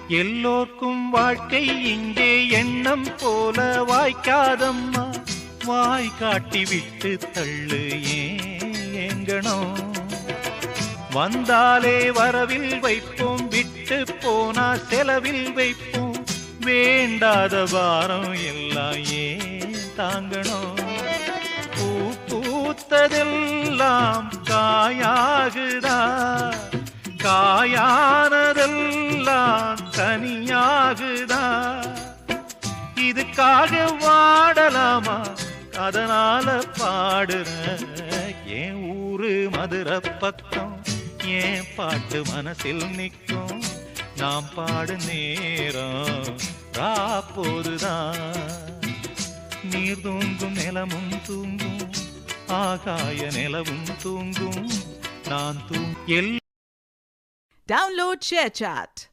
எல்லோர்க்கும் வாழ்க்கை இங்கே எண்ணம் போல வாய்க்காதம்மா, வாய் காட்டி விட்டு தள்ளு ஏங்கணும். வந்தாலே வரவில் வைப்போம், விட்டு போனா செலவில் வைப்போம், வேண்டாத பாரம் எல்லாம் ஏன் தாங்கணும். பூ பூத்ததெல்லாம் காயாகுதா, காயானதெல்லாம் கனியாகுதா. இதுக்காக வாடலாமா, அதனால பாடுற என் ஊரு மதுரை பக்கம், என் பாட்டு மனசில் நிற்கும். நாம் பாடு நேரம் ராப்போதுதான். நீர் தூங்கும் நிலமும் தூங்கும், ஆகாய நிலவும் தூங்கும், நான் Download ShareChat.